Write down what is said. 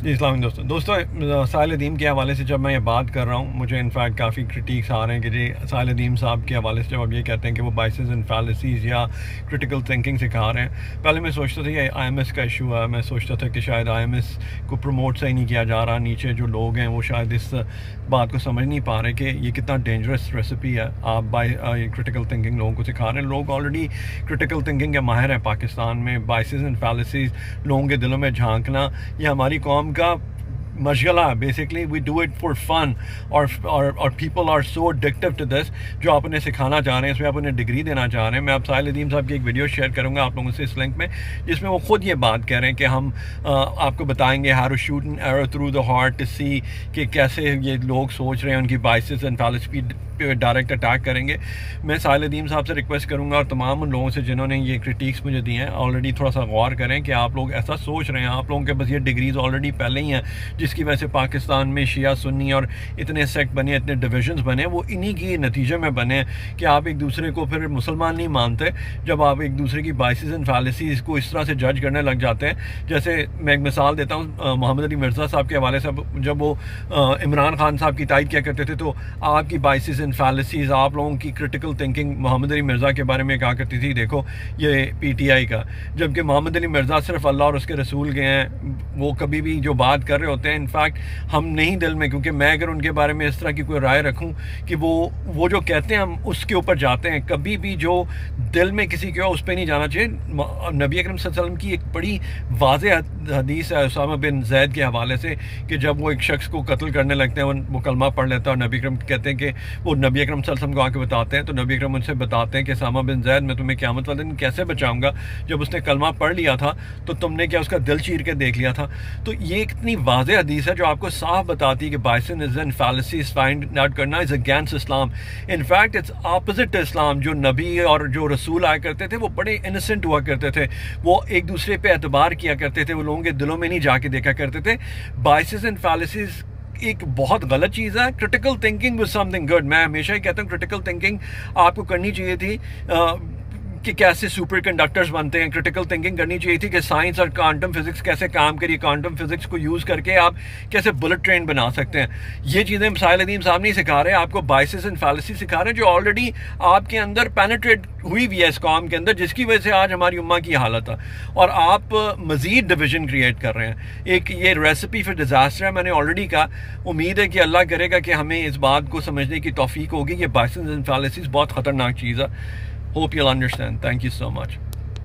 جی السلام علیکم دوستوں ساحل ادیم کے حوالے سے جب میں یہ بات کر رہا ہوں مجھے انفیکٹ کافی کرٹیکس آ رہے ہیں کہ جی ساحل ادیم صاحب کے حوالے سے جب آپ یہ کہتے ہیں کہ وہ بائسز اینڈ فیلسیز یا کرٹیکل تھنکنگ سکھا رہے ہیں. پہلے میں سوچتا تھا یہ آئی ایم ایس کا ایشو ہے. میں سوچتا تھا کہ شاید آئی ایم ایس کو پروموٹ صحیح نہیں کیا جا رہا. نیچے جو لوگ ہیں وہ شاید اس بات کو سمجھ نہیں پا رہے کہ یہ کتنا ڈینجرس ریسیپی ہے. آپ کرٹیکل تھنکنگ لوگوں کو سکھا رہے ہیں. لوگ آلریڈی کرٹیکل تھنکنگ کے ماہر ہیں پاکستان میں. بائسز اینڈ فیلسیز لوگوں کے دلوں میں جھانکنا یہ ہماری قوم کا مشغلہ ہے. Basically we do it for fun اور people are so addictive to this. جو آپ انہیں سکھانا چاہ رہے ہیں اس میں آپ انہیں ڈگری دینا چاہ رہے ہیں. میں آپ ساحل ادیم صاحب کی ایک ویڈیو شیئر کروں گا آپ لوگوں سے اس لنک میں, جس میں وہ خود یہ بات کہہ رہے ہیں کہ ہم آپ کو بتائیں گے how to shoot an arrow through the heart to see کہ کیسے یہ لوگ سوچ رہے ہیں, ان کی بائسز اینڈ فیلسفی پہ ڈائریکٹ اٹیک کریں گے. میں ساحل ادیم صاحب سے ریکویسٹ کروں گا اور تمام ان لوگوں سے جنہوں نے یہ کرٹیکس مجھے دی ہیں آلریڈی تھوڑا سا غور کریں کہ آپ لوگ ایسا سوچ رہے ہیں. آپ لوگوں کے بس یہ ڈگریز آلریڈی پہلے ہی ہیں جس کی وجہ سے پاکستان میں شیعہ سنی اور اتنے سیکٹ بنے, اتنے ڈویژنز بنے. وہ انہی کی نتیجے میں بنے کہ آپ ایک دوسرے کو پھر مسلمان نہیں مانتے جب آپ ایک دوسرے کی بائسز اینڈ فیلسیز کو اس طرح سے جج کرنے لگ جاتے ہیں. جیسے میں ایک مثال دیتا ہوں محمد علی مرزا صاحب کے حوالے سے. جب وہ عمران خان صاحب کی تائید کیا کرتے تھے تو آپ کی بائسز اینڈ فیلسیز, آپ لوگوں کی کرٹیکل تھنکنگ محمد علی مرزا کے بارے میں کہا کرتی تھی دیکھو یہ پی ٹی آئی کا. جبکہ محمد علی مرزا صرف اللہ اور اس کے رسول کے ہیں. وہ کبھی بھی جو بات کر رہے ہوتے ہیں انفیکٹ ہم نہیں دل میں, کیونکہ میں اگر ان کے بارے میں اس طرح کی کوئی رائے رکھوں کہ وہ جو کہتے ہیں ہم اس کے اوپر جاتے ہیں. کبھی بھی جو دل میں کسی کے ہو اس پہ نہیں جانا چاہیے. نبی اکرم صلی اللہ علیہ وسلم کی ایک بڑی واضح حدیث ہے اسامہ بن زید کے حوالے سے کہ جب وہ ایک شخص کو قتل کرنے لگتے ہیں وہ کلمہ پڑھ لیتا ہے اور نبی اکرم کہتے ہیں کہ وہ نبی اکرم صلی اللہ علیہ وسلم کو آ کے بتاتے ہیں تو نبی اکرم ان سے بتاتے ہیں کہ اسامہ بن زید میں تمہیں قیامت والے دن کیسے بچاؤں گا, جب اس نے کلمہ پڑھ لیا تھا تو تم نے کیا اس کا دل چیر کے دیکھ لیا تھا. تو یہ اتنی واضح حدیث ہے جو آپ کو صاف بتاتی ہے کہ biases and fallacies find out کرنا is against Islam. In fact it's opposite Islam. جو نبی اور جو رسول آیا کرتے تھے وہ بڑے انسنٹ ہوا کرتے تھے. وہ ایک دوسرے پہ اعتبار کیا کرتے تھے. وہ لوگوں کے دلوں میں نہیں جا کے دیکھا کرتے تھے. بائسز اینڈ فیلسیز ایک بہت غلط چیز ہے. Critical thinking was some thing good. میں ہمیشہ ہی کہتا ہوں کرٹیکل تھنکنگ آپ کو کرنی چاہیے تھی کہ کیسے سپر کنڈکٹرز بنتے ہیں. کرٹیکل تھنکنگ کرنی چاہیے تھی کہ سائنس اور کوانٹم فزکس کیسے کام کریے. کوانٹم فزکس کو یوز کر کے آپ کیسے بلٹ ٹرین بنا سکتے ہیں. یہ چیزیں ساحل ادیم صاحب نہیں سکھا رہے, آپ کو بائسز اینڈ فیلسیز سکھا رہے ہیں جو آلریڈی آپ کے اندر پینیٹریٹ ہوئی بھی ہے اس قوم کے اندر, جس کی وجہ سے آج ہماری امہ کی حالت ہے. اور آپ مزید ڈویژن کریٹ کر رہے ہیں. ایک یہ ریسیپی فار ڈیزاسٹر ہے. میں نے آلریڈی کہا امید ہے کہ اللہ کرے گا کہ ہمیں اس بات کو سمجھنے کی توفیق ہوگی کہ بائسز اینڈ فیلسیز بہت خطرناک چیز ہے. Hope you'll understand. Thank you so much.